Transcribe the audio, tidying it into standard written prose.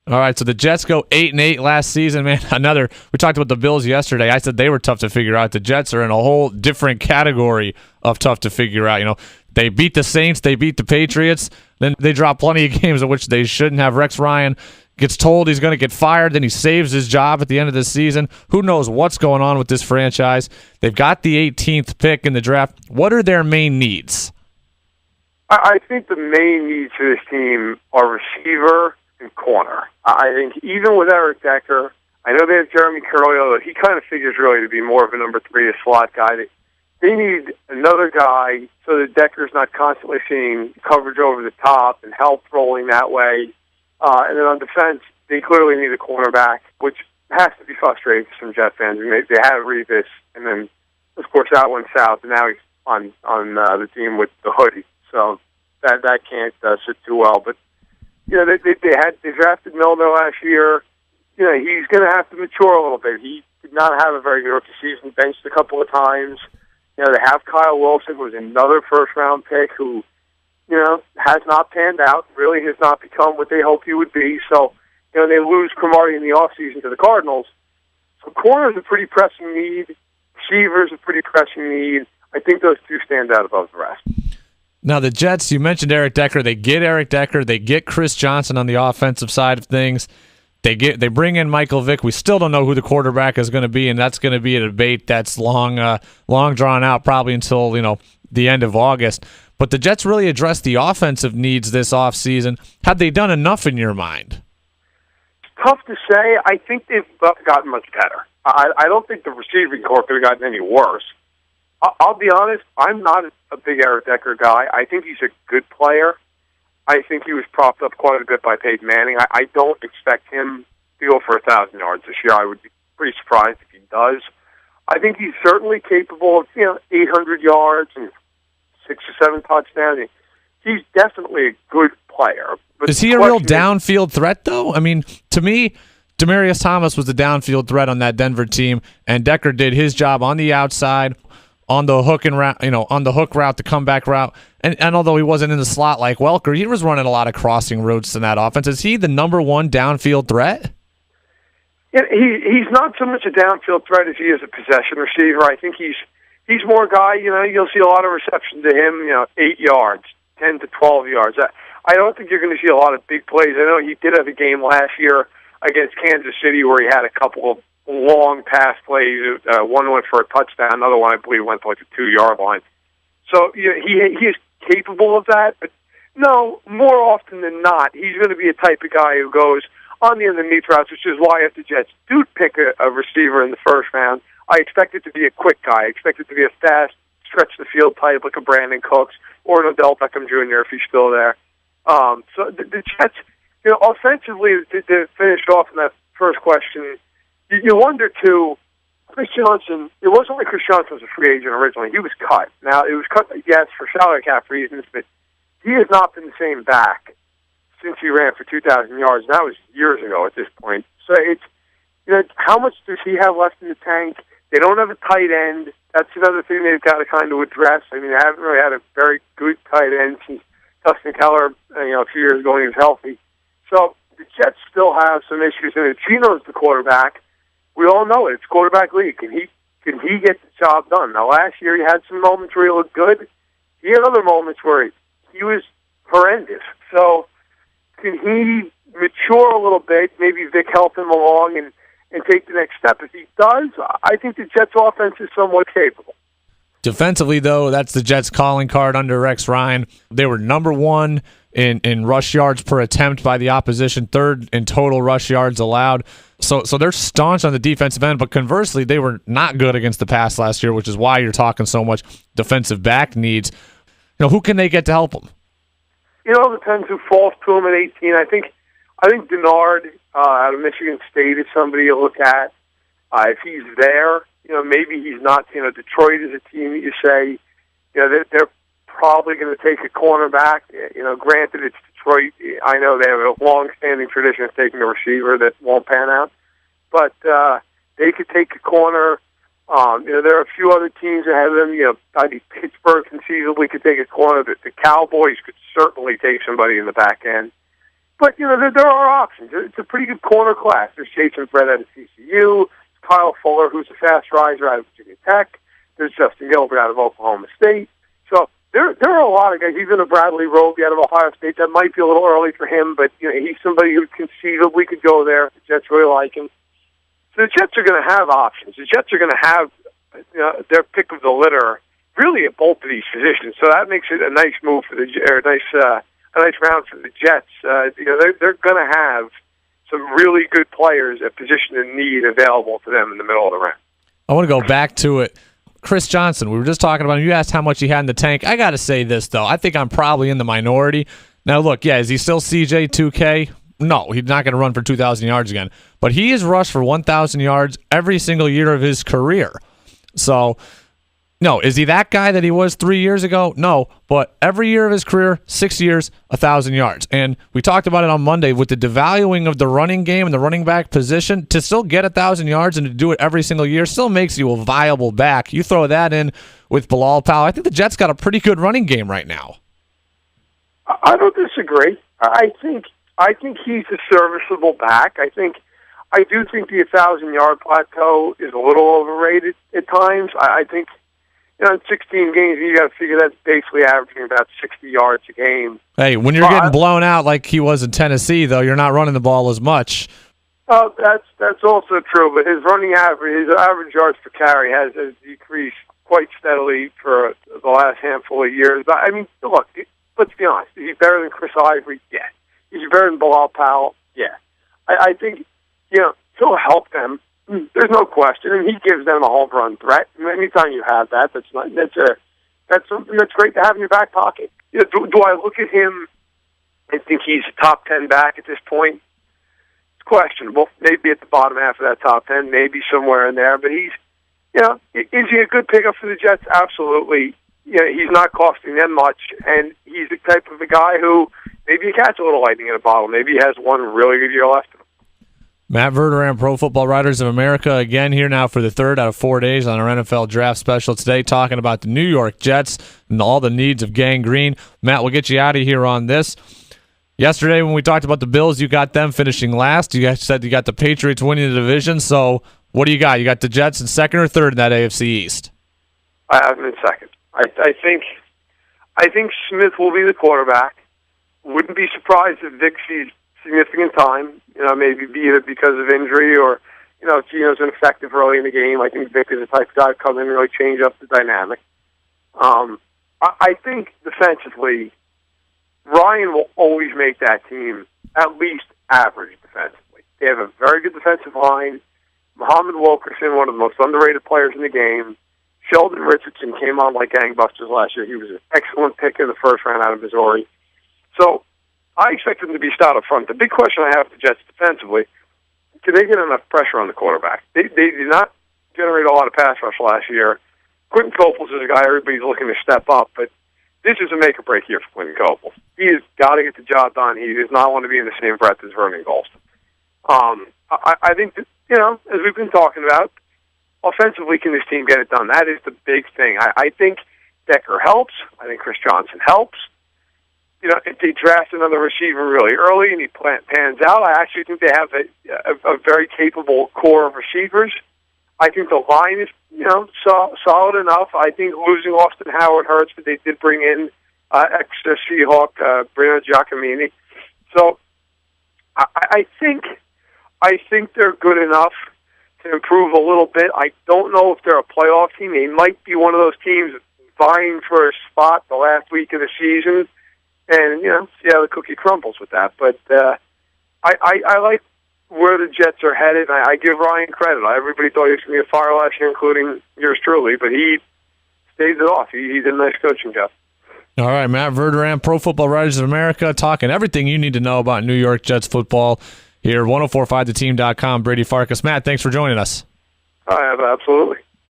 All right, so the Jets go 8-8 last season, man. We talked about the Bills yesterday. I said they were tough to figure out. The Jets are in a whole different category of tough to figure out. They beat the Saints, they beat the Patriots, then they drop plenty of games in which they shouldn't have. Rex Ryan gets told he's going to get fired, then he saves his job at the end of the season. Who knows what's going on with this franchise? They've got the 18th pick in the draft. What are their main needs? I think the main needs for this team are receiver and corner. I think even with Eric Decker, I know they have Jeremy Curley, although he kind of figures really to be more of a number 3, a slot guy. They need another guy so that Decker's not constantly seeing coverage over the top and help rolling that way. And then on defense, they clearly need a cornerback, which has to be frustrating for some Jet fans. They had Revis, and then, of course, that went south, and now he's on the team with the hoodie. So that can't sit too well. But they drafted Milner last year. He's going to have to mature a little bit. He did not have a very good rookie season. Benched a couple of times. They have Kyle Wilson, who was another first-round pick, who has not panned out. Really has not become what they hoped he would be. So they lose Cromartie in the offseason to the Cardinals. So corner is a pretty pressing need. Receiver is a pretty pressing need. I think those two stand out above the rest. Now, the Jets, you mentioned Eric Decker. They get Eric Decker. They get Chris Johnson on the offensive side of things. They bring in Michael Vick. We still don't know who the quarterback is going to be, and that's going to be a debate that's long drawn out, probably until the end of August. But the Jets really addressed the offensive needs this offseason. Have they done enough in your mind? It's tough to say. I think they've gotten much better. I don't think the receiving corps could have gotten any worse. I'll be honest, I'm not a big Eric Decker guy. I think he's a good player. I think he was propped up quite a bit by Peyton Manning. I don't expect him to go for 1,000 yards this year. I would be pretty surprised if he does. I think he's certainly capable of 800 yards and 6 or 7 touchdowns. He's definitely a good player. But is he a real downfield threat, though? I mean, to me, Demaryius Thomas was the downfield threat on that Denver team, and Decker did his job on the outside, on the hook and route, on the hook route, the comeback route, and although he wasn't in the slot like Welker, he was running a lot of crossing routes in that offense. Is he the number one downfield threat? Yeah, he's not so much a downfield threat as he is a possession receiver. I think he's more a guy. You'll see a lot of reception to him. 8 yards, 10 to 12 yards. I don't think you're going to see a lot of big plays. I know he did have a game last year against Kansas City where he had a couple of long pass plays. One went for a touchdown. Another one, I believe, went to like a 2-yard line. So he is capable of that. But no, more often than not, he's going to be a type of guy who goes on the underneath routes, which is why if the Jets do pick a receiver in the first round, I expect it to be a quick guy. I expect it to be a fast, stretch the field type like a Brandon Cooks or an Odell Beckham Jr. if he's still there. So the Jets, offensively, to finish off in that first question, you wonder, too, Chris Johnson, it wasn't like Chris Johnson was a free agent originally. He was cut. Now, it was cut, yes, for salary cap reasons, but he has not been the same back since he ran for 2,000 yards. That was years ago at this point. So it's, how much does he have left in the tank? They don't have a tight end. That's another thing they've got to kind of address. I mean, they haven't really had a very good tight end since Dustin Keller, a few years ago when he was healthy. So the Jets still have some issues. And if Chino's the quarterback, we all know it. It's quarterback league. Can he get the job done? Now, last year he had some moments where he looked good. He had other moments where he was horrendous. So can he mature a little bit? Maybe Vic help him along and take the next step. If he does, I think the Jets' offense is somewhat capable. Defensively, though, that's the Jets' calling card under Rex Ryan. They were number one in rush yards per attempt by the opposition, third in total rush yards allowed. So they're staunch on the defensive end, but conversely, they were not good against the pass last year, which is why you're talking so much defensive back needs. Who can they get to help them? It depends who falls to them at 18. I think Denard out of Michigan State is somebody you look at. If he's there, maybe he's not. Detroit is a team that you say, they're probably going to take a cornerback. Granted, it's Detroit. I know they have a long-standing tradition of taking a receiver that won't pan out, but they could take a corner. There are a few other teams ahead of them. I think Pittsburgh conceivably could take a corner. The Cowboys could certainly take somebody in the back end. But, there are options. It's a pretty good corner class. There's Jason Brett out of TCU, Kyle Fuller, who's a fast riser out of Virginia Tech. There's Justin Gilbert out of Oklahoma State. So there are a lot of guys, even a Bradley Roby out of Ohio State. That might be a little early for him, but he's somebody who conceivably could go there. The Jets really like him. So the Jets are going to have options. The Jets are going to have their pick of the litter really at both of these positions. So that makes it a nice move for a nice round for the Jets. They're going to have some really good players at position in need available to them in the middle of the round. I want to go back to it. Chris Johnson, we were just talking about him. You asked how much he had in the tank. I got to say this, though. I think I'm probably in the minority. Now, look, is he still CJ 2K? No, he's not going to run for 2,000 yards again. But he has rushed for 1,000 yards every single year of his career. So, no, is he that guy that he was 3 years ago? No, but every year of his career, 6 years, 1,000 yards. And we talked about it on Monday with the devaluing of the running game and the running back position. To still get 1,000 yards and to do it every single year still makes you a viable back. You throw that in with Bilal Powell. I think the Jets got a pretty good running game right now. I don't disagree. I think he's a serviceable back. I do think the 1,000-yard plateau is a little overrated at times. I think, in 16 games, you got to figure that's basically averaging about 60 yards a game. Hey, when you're getting blown out like he was in Tennessee, though, you're not running the ball as much. Oh, that's also true. But his average yards per carry has decreased quite steadily for the last handful of years. I mean, look, let's be honest. Is he better than Chris Ivory? Yeah. Is he better than Bilal Powell? Yeah. I think, he'll help them. There's no question, and he gives them a home run threat. Anytime you have that, that's something that's great to have in your back pocket. Do I look at him and think he's a top 10 back at this point? It's questionable. Maybe at the bottom half of that top 10, maybe somewhere in there. But he's, is he a good pickup for the Jets? Absolutely. He's not costing them much, and he's the type of a guy who maybe you catch a little lightning in a bottle. Maybe he has one really good year left. Matt Verderame, Pro Football Writers of America, again here now for the third out of 4 days on our NFL Draft Special today, talking about the New York Jets and all the needs of Gang Green. Matt, we'll get you out of here on this. Yesterday when we talked about the Bills, you got them finishing last. You guys said you got the Patriots winning the division. So what do you got? You got the Jets in second or third in that AFC East? I have them in second. I think Smith will be the quarterback. Wouldn't be surprised if Vic sees significant time, maybe either because of injury or, Gino's ineffective early in the game. I think Vic is the type of guy to come in and really change up the dynamic. I think defensively, Ryan will always make that team at least average defensively. They have a very good defensive line. Muhammad Wilkerson, one of the most underrated players in the game. Sheldon Richardson came on like gangbusters last year. He was an excellent pick in the first round out of Missouri. So I expect them to be stout up front. The big question I have with the Jets defensively, can they get enough pressure on the quarterback? They did not generate a lot of pass rush last year. Quentin Coples is a guy everybody's looking to step up, but this is a make-or-break year for Quentin Coples. He has got to get the job done. He does not want to be in the same breath as Vernon Gholston. I think that, as we've been talking about, offensively, can this team get it done? That is the big thing. I think Decker helps. I think Chris Johnson helps. If they draft another receiver really early and he pans out, I actually think they have a very capable core of receivers. I think the line is, solid enough. I think losing Austin Howard hurts, but they did bring in extra Seahawk, Bruno Giacomini. So I think they're good enough to improve a little bit. I don't know if they're a playoff team. They might be one of those teams vying for a spot the last week of the season. And, see how the cookie crumbles with that. But I like where the Jets are headed. I give Ryan credit. Everybody thought he was going to be a fire last year, including yours truly, but he stayed it off. He did a nice coaching job. All right, Matt Verderame, Pro Football Writers of America, talking everything you need to know about New York Jets football here, 1045theteam.com. Brady Farkas. Matt, thanks for joining us. Absolutely.